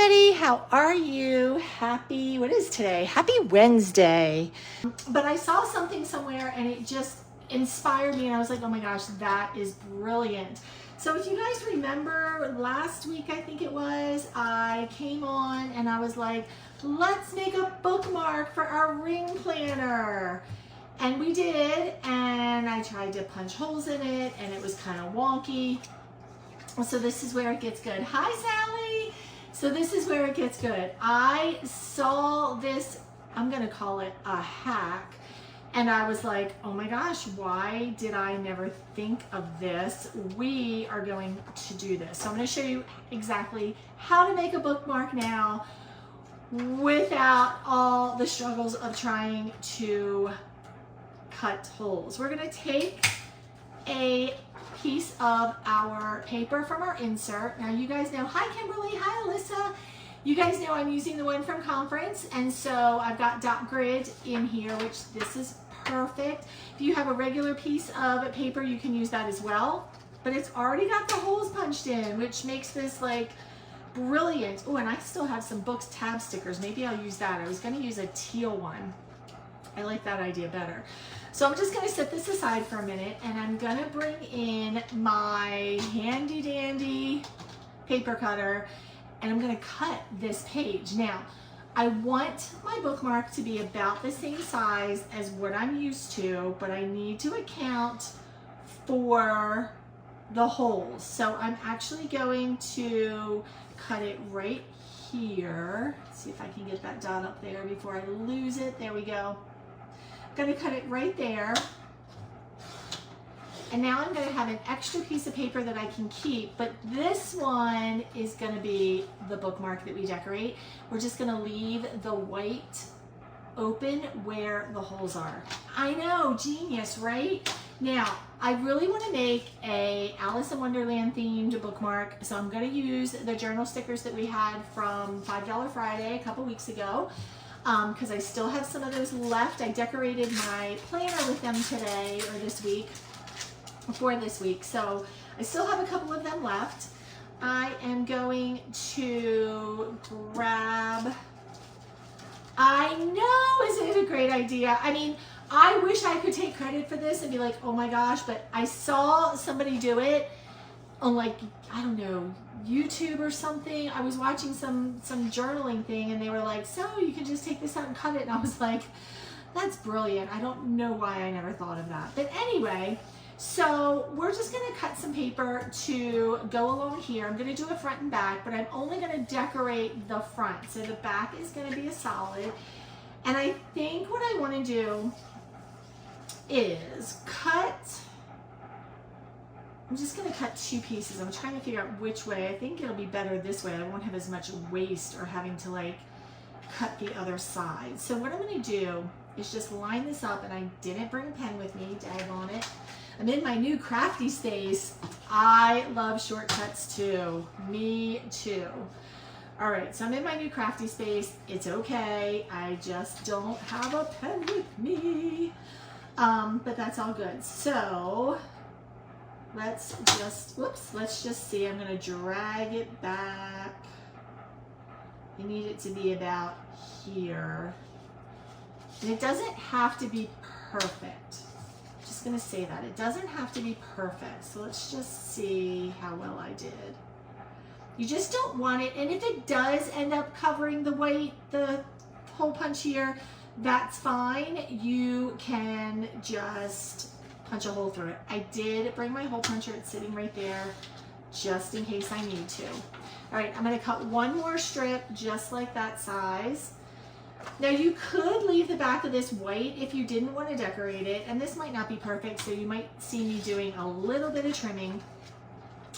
everybody, how are you? Happy, what is today? Happy Wednesday. But I saw something somewhere and it just inspired me and I was like, oh my gosh, that is brilliant. So if you guys remember last week, I think it was, I came on and I was like, let's make a bookmark for our ring planner. And we did, and I tried to punch holes in it and it was kind of wonky. So this is where it gets good. Hi, Sally. So this is where it gets good. I saw this, I'm gonna call it a hack, and I was like, oh my gosh, why did I never think of this? We are going to do this. So I'm gonna show you exactly how to make a bookmark now without all the struggles of trying to cut holes. We're gonna take a piece of our paper from our insert. Now you guys know, hi Kimberly, hi Alyssa. You guys know I'm using the one from conference, and so I've got dot grid in here, which this is perfect. If you have a regular piece of paper, you can use that as well, but it's already got the holes punched in, which makes this like brilliant. Oh, and I still have some books tab stickers. Maybe I'll use that. I was gonna use a teal one. I like that idea better. So I'm just gonna set this aside for a minute and I'm gonna bring in my handy dandy paper cutter and I'm gonna cut this page. Now, I want my bookmark to be about the same size as what I'm used to, but I need to account for the holes. So I'm actually going to cut it right here. Let's see if I can get that dot up there before I lose it. There we go. Going to cut it right there, and now I'm going to have an extra piece of paper that I can keep, but this one is going to be the bookmark that we decorate. We're just going to leave the white open where the holes are. I know, genius, right? Now, I really want to make a Alice in Wonderland themed bookmark, so I'm going to use the journal stickers that we had from $5 Friday a couple weeks ago. Because I still have some of those left. I decorated my planner with them today, or this week, for this week. So I still have a couple of them left. I am going to grab, I know, isn't it a great idea? I mean, I wish I could take credit for this and be like, oh my gosh, but I saw somebody do it on, like, I don't know, YouTube or something. I was watching some journaling thing and they were like, so you can just take this out and cut it. And I was like, that's brilliant. I don't know why I never thought of that. But anyway, so we're just gonna cut some paper to go along here. I'm gonna do a front and back, but I'm only gonna decorate the front. So the back is gonna be a solid. And I think what I wanna do is cut, I'm just going to cut two pieces. I'm trying to figure out which way. I think it'll be better this way. I won't have as much waste or having to like cut the other side. So what I'm going to do is just line this up, and I didn't bring a pen with me, daggone it. I'm in my new crafty space. I love shortcuts too. Me too. All right, so I'm in my new crafty space. It's okay. I just don't have a pen with me. But that's all good. So let's just see. I'm going to drag it back. I need it to be about here. And it doesn't have to be perfect. I'm just going to say that. It doesn't have to be perfect. So let's just see how well I did. You just don't want it. And if it does end up covering the hole punch here, that's fine. You can just punch a hole through it. I did bring my hole puncher. It's sitting right there just in case I need to. All right, I'm going to cut one more strip just like that size. Now you could leave the back of this white if you didn't want to decorate it, and this might not be perfect, so you might see me doing a little bit of trimming.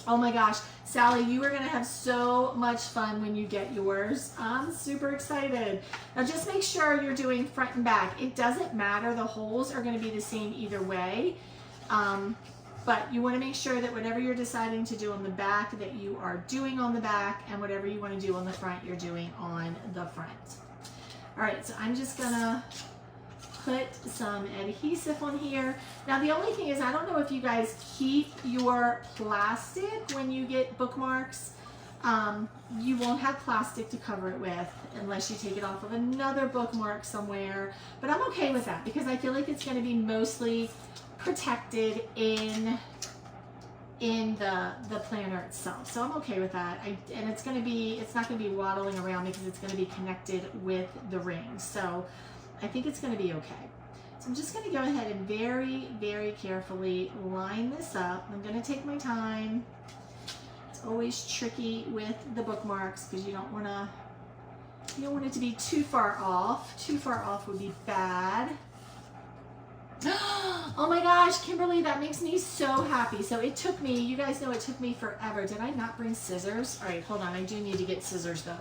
Oh my gosh, Sally, you are going to have so much fun when you get yours. I'm super excited. Now just make sure you're doing front and back. It doesn't matter. The holes are going to be the same either way. But you want to make sure that whatever you're deciding to do on the back, that you are doing on the back, and whatever you want to do on the front, you're doing on the front. All right, so I'm just going to put some adhesive on here. Now the only thing is, I don't know if you guys keep your plastic when you get bookmarks. You won't have plastic to cover it with unless you take it off of another bookmark somewhere, but I'm okay with that because I feel like it's going to be mostly protected in the planner itself. So I'm okay with that. And it's not going to be waddling around because it's going to be connected with the ring. So I think it's going to be okay. So I'm just going to go ahead and very, very carefully line this up. I'm going to take my time. It's always tricky with the bookmarks because you don't want it to be too far off. Too far off would be bad. Oh my gosh, Kimberly, that makes me so happy. So it took me, you guys know it took me forever. Did I not bring scissors? All right, hold on. I do need to get scissors though.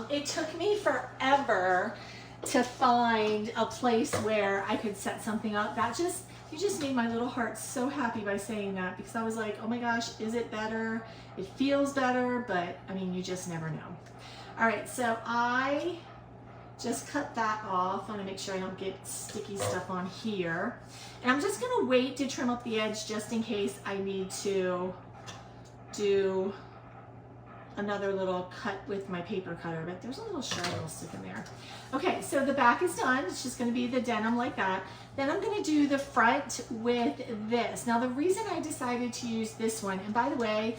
It took me forever to find a place where I could set something up. You just made my little heart so happy by saying that, because I was like, oh my gosh, is it better? It feels better, but I mean, you just never know. All right, so I just cut that off. I want to make sure I don't get sticky stuff on here. And I'm just going to wait to trim up the edge just in case I need to do another little cut with my paper cutter, but there's a little sharp that'll stick in there. Okay, so the back is done. It's just going to be the denim like that. Then I'm going to do the front with this. Now the reason I decided to use this one, and by the way,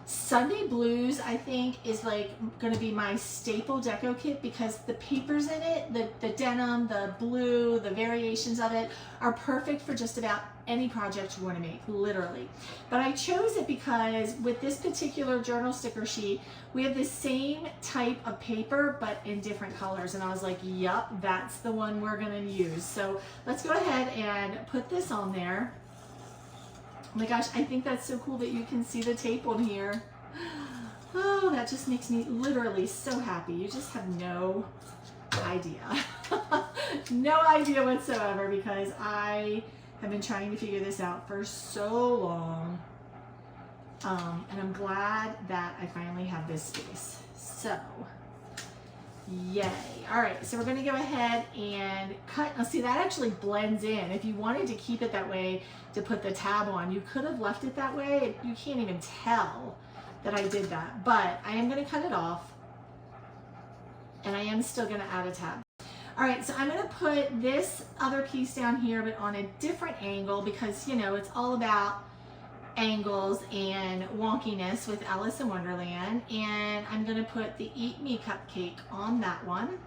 Sunday Blues, I think, is like going to be my staple deco kit because the papers in it, the denim, the blue, the variations of it are perfect for just about any project you want to make, literally. But I chose it because with this particular journal sticker sheet, we have the same type of paper, but in different colors. And I was like, yup, that's the one we're going to use. So let's go ahead and put this on there. Oh my gosh, I think that's so cool that you can see the tape on here. Oh, that just makes me literally so happy. You just have no idea. No idea whatsoever, because I have been trying to figure this out for so long. And I'm glad that I finally have this space. So, yay. All right, so we're gonna go ahead and cut. Now see, that actually blends in. If you wanted to keep it that way to put the tab on, you could have left it that way. You can't even tell that I did that, but I am gonna cut it off and I am still gonna add a tab. All right, so I'm gonna put this other piece down here, but on a different angle because, you know, it's all about angles and wonkiness with Alice in Wonderland. And I'm gonna put the Eat Me cupcake on that one.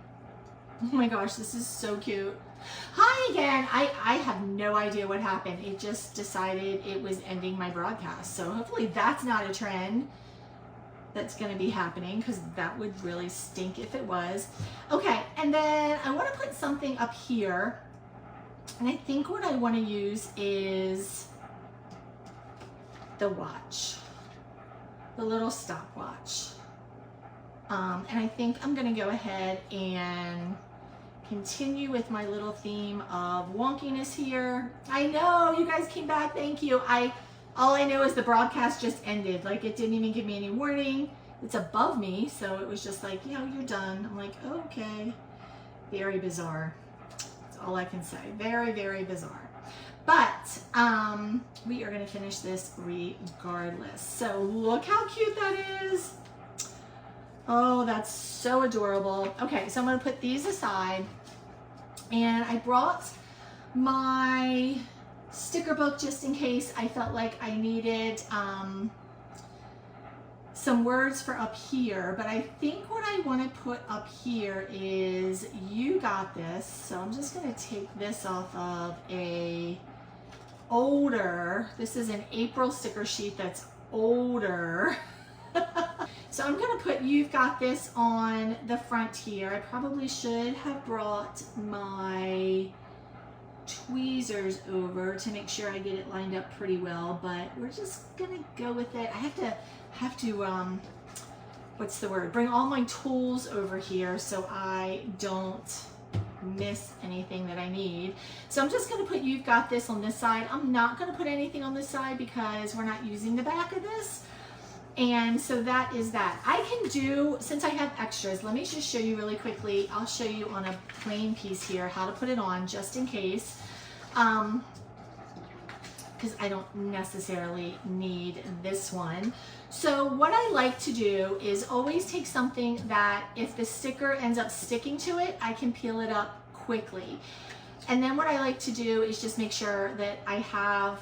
Oh my gosh, this is so cute. Hi again. I have no idea what happened. It just decided it was ending my broadcast. So hopefully that's not a trend that's gonna be happening, because that would really stink if it was. Okay, and then I wanna put something up here. And I think what I wanna use is the watch, the little stopwatch. And I think I'm gonna go ahead and continue with my little theme of wonkiness here. I know, you guys came back, thank you. All I know is the broadcast just ended. Like, it didn't even give me any warning. It's above me, so it was just like, you know, you're done. I'm like, okay. Very bizarre. That's all I can say. Very, very bizarre. But we are gonna finish this regardless. So look how cute that is. Oh, that's so adorable. Okay, so I'm gonna put these aside, and I brought my sticker book just in case I felt like I needed some words for up here, but I think what I want to put up here is "You got this." So I'm just going to take this off of a older, this is an April sticker sheet that's older. So I'm going to put "You've got this" on the front here. I probably should have brought my tweezers over to make sure I get it lined up pretty well, but we're just going to go with it. I have to what's the word? Bring all my tools over here so I don't miss anything that I need. So I'm just going to put "You've got this" on this side. I'm not going to put anything on this side because we're not using the back of this. And so that is that. I can do, since I have extras, let me just show you really quickly. I'll show you on a plain piece here how to put it on just in case. because I don't necessarily need this one. So what I like to do is always take something that if the sticker ends up sticking to it, I can peel it up quickly. And then what I like to do is just make sure that I have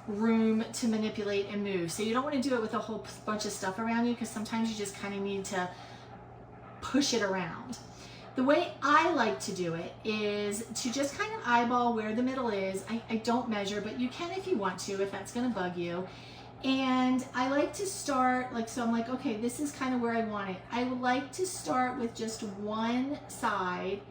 room to manipulate and move. So you don't want to do it with a whole bunch of stuff around you, because sometimes you just kind of need to push it around. The way I like to do it is to just kind of eyeball where the middle is. I don't measure, but you can if you want to, if that's going to bug you. And I like to start, like, so I'm like, okay, this is kind of where I want it. I would like to start with just one side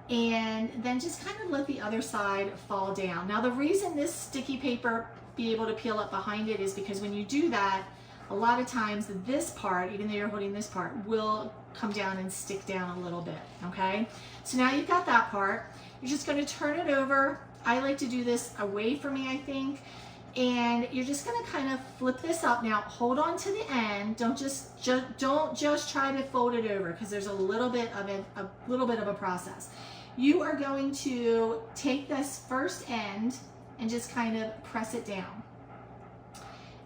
and then just kind of let the other side fall down. Now, the reason this sticky paper be able to peel up behind it is because when you do that, a lot of times this part, even though you're holding this part, will come down and stick down a little bit, okay? So now you've got that part. You're just gonna turn it over. I like to do this away from me, I think. And you're just gonna kind of flip this up. Now, hold on to the end. Don't just try to fold it over, because there's a little bit of a process. You are going to take this first end and just kind of press it down.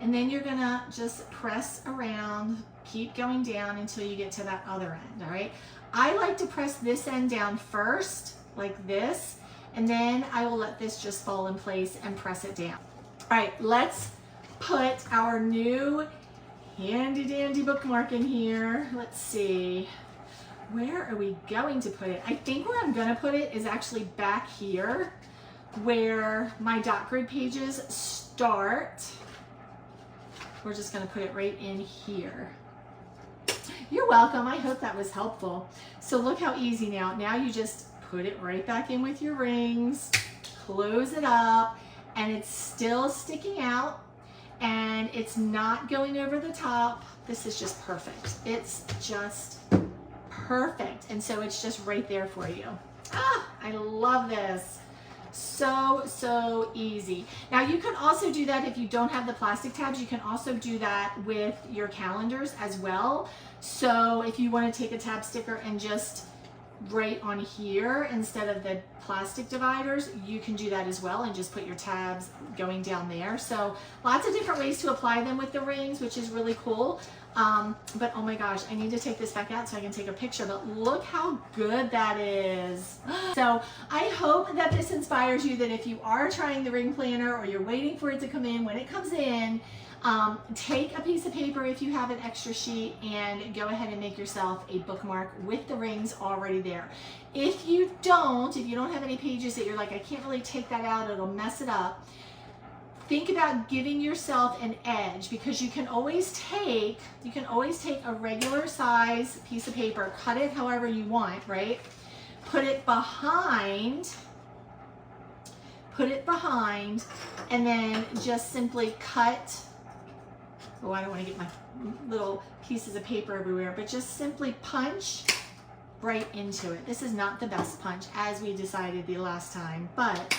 And then you're gonna just press around, keep going down until you get to that other end, all right? I like to press this end down first, like this, and then I will let this just fall in place and press it down. All right, let's put our new handy dandy bookmark in here. Let's see, where are we going to put it? I think where I'm gonna put it is actually back here, where my dot grid pages start. We're just gonna put it right in here. You're welcome, I hope that was helpful. So look how easy now. Now you just put it right back in with your rings, close it up, and it's still sticking out, and it's not going over the top. This is just perfect. It's just perfect. And so it's just right there for you. Ah, I love this. So easy. Now you can also do that if you don't have the plastic tabs. You can also do that with your calendars as well. So if you want to take a tab sticker and just right on here instead of the plastic dividers, you can do that as well and just put your tabs going down there. So lots of different ways to apply them with the rings, which is really cool. But oh my gosh, I need to take this back out so I can take a picture, but look how good that is. So I hope that this inspires you, that if you are trying the ring planner or you're waiting for it to come in, when it comes in, take a piece of paper if you have an extra sheet and go ahead and make yourself a bookmark with the rings already there. If you don't have any pages that you're like, I can't really take that out, it'll mess it up, think about giving yourself an edge, because you can always take a regular size piece of paper, cut it however you want, right? Put it behind, and then just simply cut. Oh, I don't want to get my little pieces of paper everywhere, but just simply punch right into it. This is not the best punch, as we decided the last time, but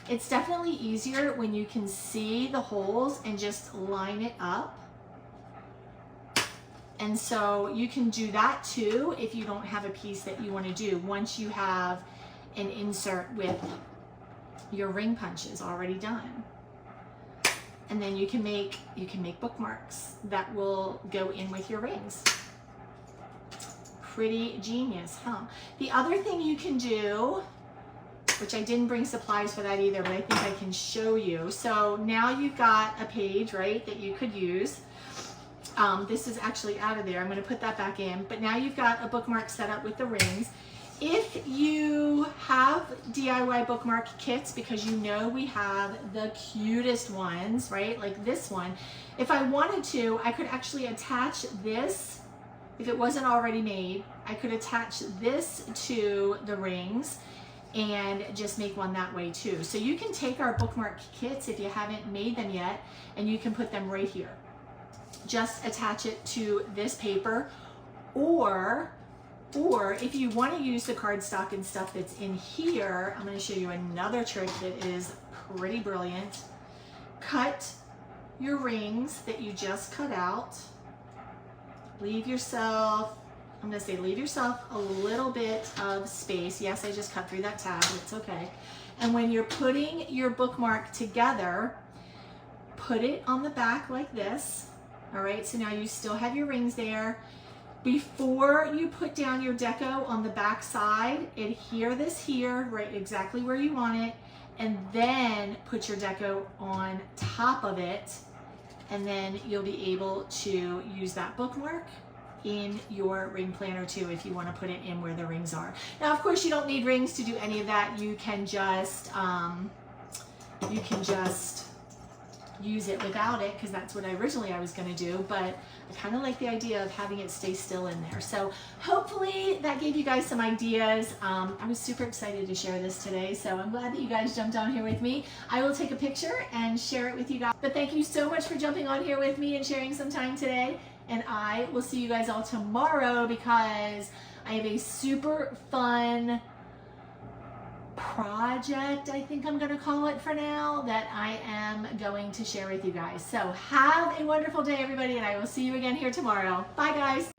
it's definitely easier when you can see the holes and just line it up. And so you can do that too if you don't have a piece that you want to do once you have an insert with your ring punches already done. And then you can make bookmarks that will go in with your rings. Pretty genius, huh? The other thing you can do, which I didn't bring supplies for that either, but I think I can show you. So now you've got a page, right, that you could use. This is actually out of there. I'm going to put that back in. But now you've got a bookmark set up with the rings. If you have DIY bookmark kits, because you know we have the cutest ones, right? Like this one. If I wanted to, I could actually attach this. If it wasn't already made, I could attach this to the rings and just make one that way too. So you can take our bookmark kits if you haven't made them yet, and you can put them right here. Just attach it to this paper, or if you want to use the cardstock and stuff that's in here, I'm going to show you another trick that is pretty brilliant. Cut your rings that you just cut out. Leave yourself a little bit of space. Yes, I just cut through that tab, but it's okay. And when you're putting your bookmark together, put it on the back like this. All right, so now you still have your rings there. Before you put down your deco on the back side, adhere this here, right exactly where you want it, and then put your deco on top of it, and then you'll be able to use that bookmark in your ring planner too if you want to put it in where the rings are. Now, of course, you don't need rings to do any of that. You can just use it without it, because that's what originally I was going to do, but I kind of like the idea of having it stay still in there. So hopefully that gave you guys some ideas. I was super excited to share this today, so I'm glad that you guys jumped on here with me. I will take a picture and share it with you guys. But thank you so much for jumping on here with me and sharing some time today, and I will see you guys all tomorrow, because I have a super fun project, I think I'm going to call it for now, that I am going to share with you guys. So have a wonderful day, everybody, and I will see you again here tomorrow. Bye, guys.